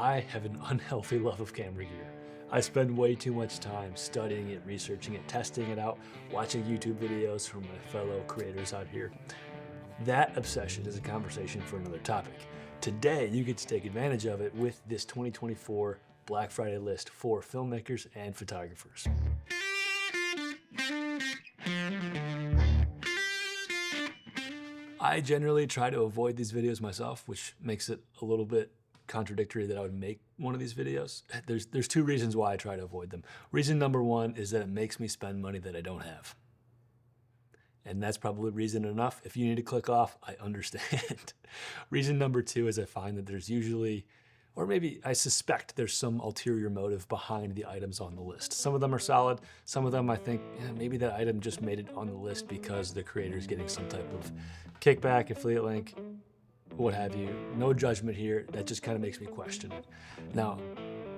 I have an unhealthy love of camera gear. I spend way too much time studying it, researching it, testing it out, watching YouTube videos from my fellow creators out here. That obsession is a conversation for another topic. Today, you get to take advantage of it with this 2024 Black Friday list for filmmakers and photographers. I generally try to avoid these videos myself, which makes it a little bit contradictory that I would make one of these videos. There's two reasons why I try to avoid them. Reason number one is that it makes me spend money that I don't have. And that's probably reason enough. If you need to click off, I understand. Reason number two is I find that there's usually, or maybe I suspect there's some ulterior motive behind the items on the list. Some of them are solid. Some of them I think, yeah, maybe that item just made it on the list because the creator is getting some type of kickback, affiliate link, what have you. No judgment here. That just kind of makes me question it. Now,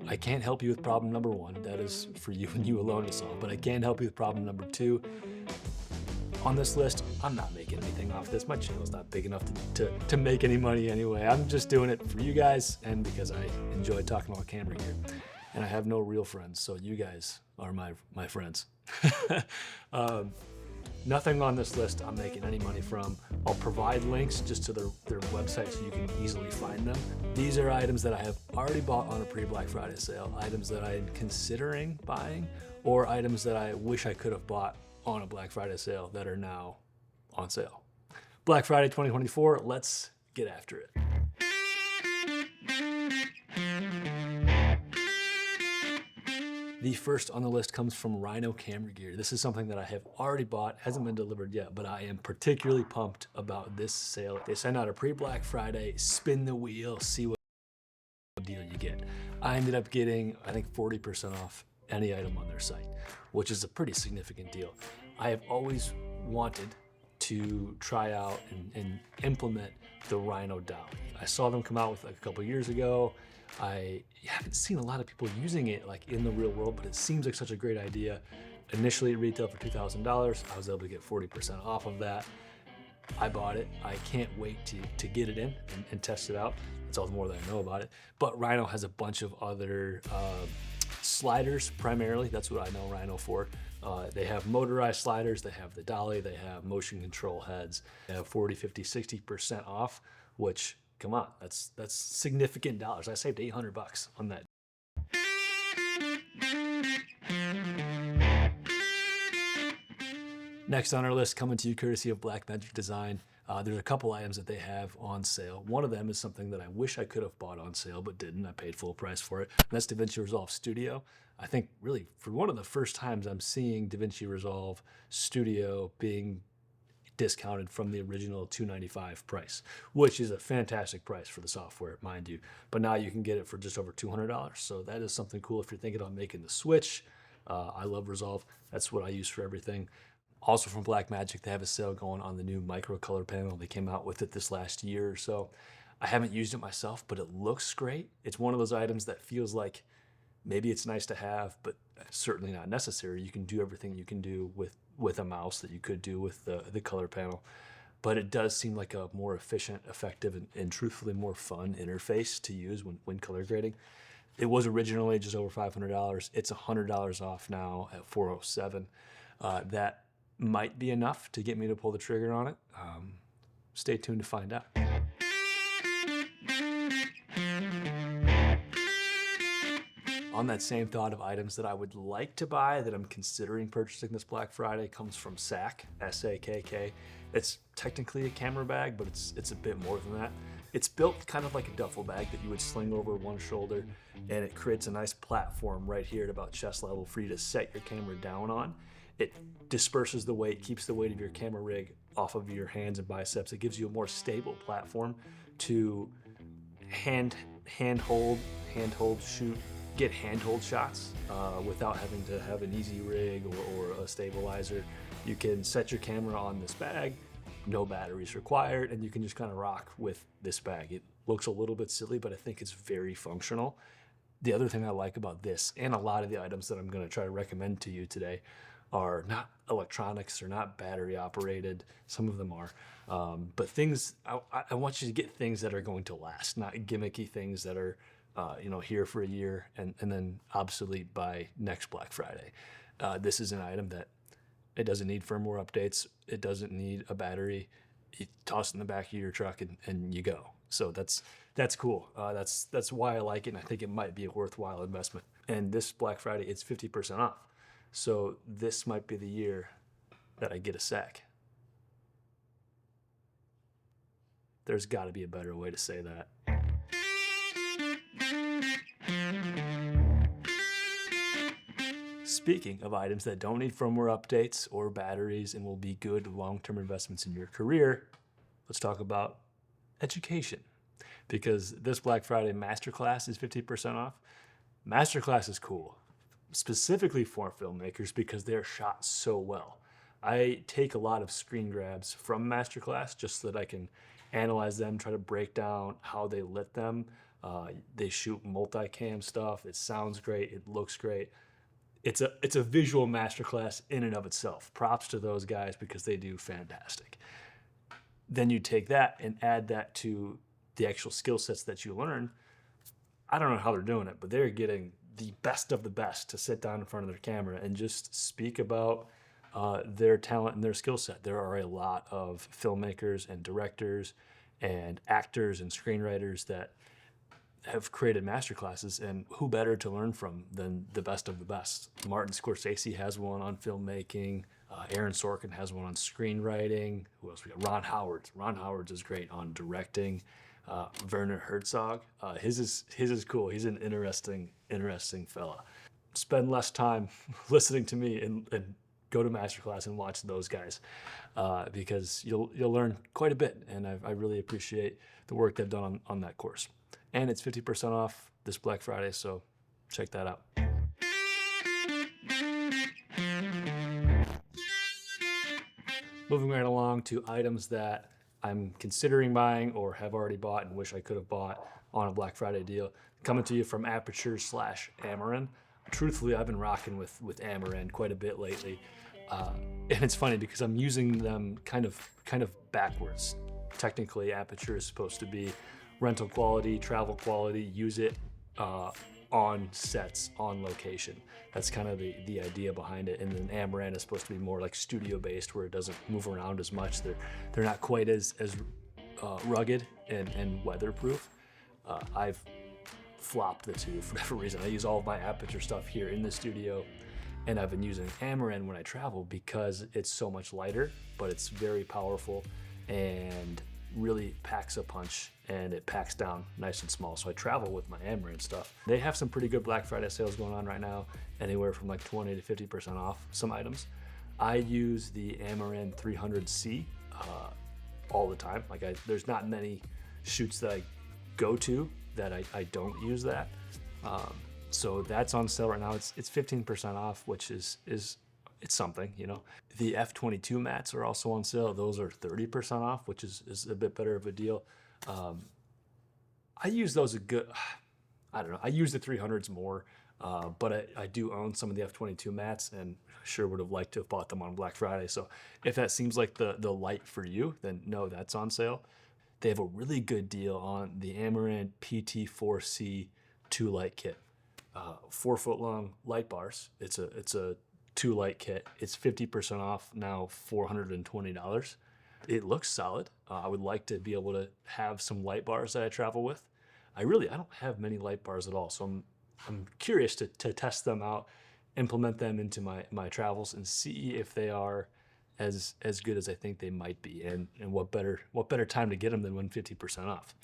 I can't help you with problem number one. That is for you and you alone to solve. But I can help you with problem number two. On this list, I'm not making anything off this. My channel's not big enough to make any money anyway. I'm just doing it for you guys and because I enjoy talking about camera gear. And I have no real friends, so you guys are my friends. Nothing on this list I'm making any money from. I'll provide links just to their website so you can easily find them. These are items that I have already bought on a pre-Black Friday sale, items that I'm considering buying, or items that I wish I could have bought on a Black Friday sale that are now on sale. Black Friday 2024, let's get after it. The first on the list comes from Rhino camera gear. This is something that I have already bought, hasn't been delivered yet, but I am particularly pumped about this sale. They send out a pre-Black Friday, spin the wheel, see what deal you get. I ended up getting, I think, 40% off any item on their site, which is a pretty significant deal. I have always wanted to try out and implement the Rhino dolly. I saw them come out with like a couple years ago. I haven't seen a lot of people using it like in the real world, but it seems like such a great idea. Initially it retailed for $2,000. I was able to get 40% off of that. I bought it. I can't wait to get it in and test it out. That's all the more that I know about it. But Rhino has a bunch of other sliders primarily. That's what I know Rhino for. They have motorized sliders, they have the dolly, they have motion control heads. They have 40, 50, 60% off, which, come on, that's significant dollars. I saved $800 on that. Next on our list, coming to you courtesy of Blackmagic Design, there's a couple items that they have on sale. One of them is something that I wish I could have bought on sale, but didn't. I paid full price for it. And that's DaVinci Resolve Studio. I think really for one of the first times I'm seeing DaVinci Resolve Studio being discounted from the original $295 price, which is a fantastic price for the software, mind you. But now you can get it for just over $200. So that is something cool if you're thinking about making the switch. I love Resolve. That's what I use for everything. Also from Blackmagic, they have a sale going on the new micro color panel. They came out with it this last year or so. I haven't used it myself, but it looks great. It's one of those items that feels like maybe it's nice to have, but certainly not necessary. You can do everything you can do with a mouse that you could do with the color panel. But it does seem like a more efficient, effective, and truthfully more fun interface to use when color grading. It was originally just over $500. It's $100 off now at $407. That might be enough to get me to pull the trigger on it. Stay tuned to find out. On that same thought of items that I would like to buy that I'm considering purchasing this Black Friday comes from Sakk, S-A-K-K. It's technically a camera bag, but it's a bit more than that. It's built kind of like a duffel bag that you would sling over one shoulder, and it creates a nice platform right here at about chest level for you to set your camera down on. It disperses the weight, keeps the weight of your camera rig off of your hands and biceps. It gives you a more stable platform to handhold shoot, get handhold shots without having to have an easy rig or a stabilizer. You can set your camera on this bag, no batteries required, and you can just kind of rock with this bag. It looks a little bit silly, but I think it's very functional. The other thing I like about this, and a lot of the items that I'm going to try to recommend to you today, are not electronics, they're not battery operated. Some of them are, but things, I want you to get things that are going to last, not gimmicky things that are here for a year and then obsolete by next Black Friday. This is an item that it doesn't need firmware updates. It doesn't need a battery. You toss it in the back of your truck and you go. So that's cool. That's why I like it, and I think it might be a worthwhile investment. And this Black Friday, it's 50% off. So this might be the year that I get a Sakk. There's got to be a better way to say that. Speaking of items that don't need firmware updates or batteries and will be good long-term investments in your career, let's talk about education. Because this Black Friday, MasterClass is 50% off. MasterClass is cool, specifically for filmmakers because they're shot so well. I take a lot of screen grabs from MasterClass just so that I can analyze them, try to break down how they lit them. They shoot multicam stuff. It sounds great. It looks great. It's a visual masterclass in and of itself. Props to those guys because they do fantastic. Then you take that and add that to the actual skill sets that you learn. I don't know how they're doing it, but they're getting the best of the best to sit down in front of their camera and just speak about their talent and their skill set. There are a lot of filmmakers and directors and actors and screenwriters that have created masterclasses, and who better to learn from than the best of the best? Martin Scorsese has one on filmmaking. Aaron Sorkin has one on screenwriting. Who else we got? Ron Howard. Ron Howard's is great on directing. Werner Herzog. His is cool. He's an interesting fella. Spend less time listening to me and go to masterclass and watch those guys because you'll learn quite a bit, and I really appreciate the work they've done on that course. And it's 50% off this Black Friday, so check that out. Moving right along to items that I'm considering buying or have already bought and wish I could have bought on a Black Friday deal. Coming to you from Aputure/Amaran. Truthfully, I've been rocking with Amaran quite a bit lately. And it's funny because I'm using them kind of backwards. Technically, Aputure is supposed to be rental quality, travel quality, use it on sets, on location. That's kind of the idea behind it. And then Amaran is supposed to be more like studio based, where it doesn't move around as much. They're not quite as rugged and weatherproof. I've flopped the two for whatever reason. I use all of my Aputure stuff here in the studio, and I've been using Amaran when I travel because it's so much lighter, but it's very powerful and really packs a punch, and it packs down nice and small. So I travel with my Amaran stuff. They have some pretty good Black Friday sales going on right now, anywhere from like 20 to 50% off some items. I use the Amaran 300C all the time. There's not many shoots that I go to that I don't use that. So that's on sale right now. It's 15% off, which is it's something, you know. The F22 mats are also on sale. Those are 30% off, which is a bit better of a deal. I use those I don't know. I use the 300s more, but I do own some of the F22 mats, and sure would have liked to have bought them on Black Friday. So if that seems like the light for you, then no, that's on sale. They have a really good deal on the Amaran PT4C 2-light kit. 4 foot long light bars. It's a 2-light kit. It's 50% off now, $420. It looks solid. I would like to be able to have some light bars that I travel with. I don't have many light bars at all, so I'm curious to test them out, implement them into my travels, and see if they are as good as I think they might be. And what better time to get them than when 50% off.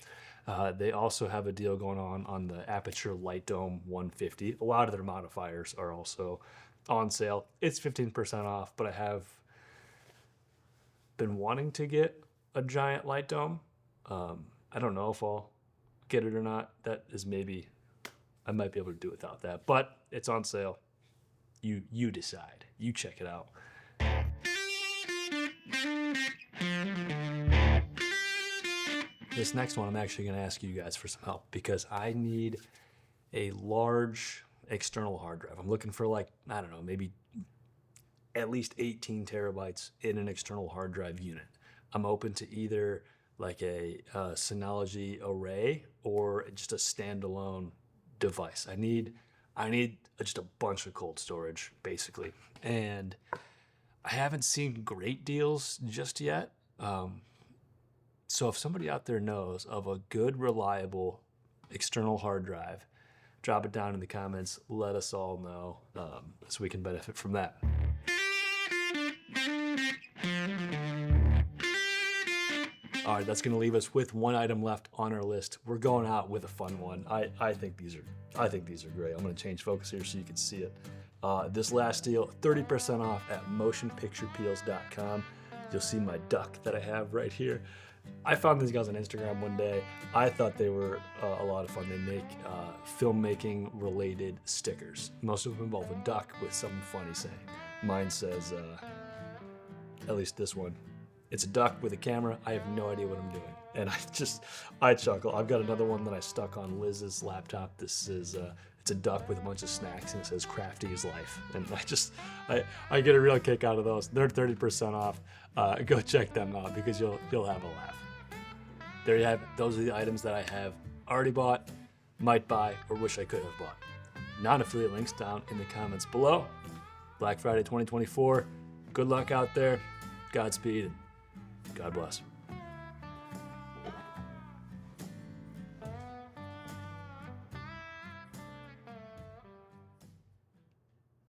They also have a deal going on the Aputure Light Dome 150. A lot of their modifiers are also on sale. It's 15% off, but I have been wanting to get a giant light dome. I don't know if I'll get it or not. That is maybe, I might be able to do without that, but it's on sale. You decide. You check it out. This next one, I'm actually going to ask you guys for some help because I need a large external hard drive. I'm looking for maybe at least 18 terabytes in an external hard drive unit. I'm open to either like a Synology array or just a standalone device. I need just a bunch of cold storage, basically. And I haven't seen great deals just yet. So if somebody out there knows of a good, reliable external hard drive, drop it down in the comments. Let us all know so we can benefit from that. All right, that's going to leave us with one item left on our list. We're going out with a fun one. I think these are great. I'm going to change focus here so you can see it. This last deal, 30% off at motionpicturepeels.com. You'll see my duck that I have right here. I found these guys on Instagram one day. I thought they were a lot of fun. They make filmmaking related stickers. Most of them involve a duck with something funny saying. Mine says, at least this one, it's a duck with a camera. I have no idea what I'm doing. And I chuckle. I've got another one that I stuck on Liz's laptop. This is, it's a duck with a bunch of snacks and it says crafty is life. And I get a real kick out of those. They're 30% off. Go check them out because you'll have a laugh. There you have it. Those are the items that I have already bought, might buy, or wish I could have bought. Non-affiliate links down in the comments below. Black Friday 2024. Good luck out there. Godspeed. God bless.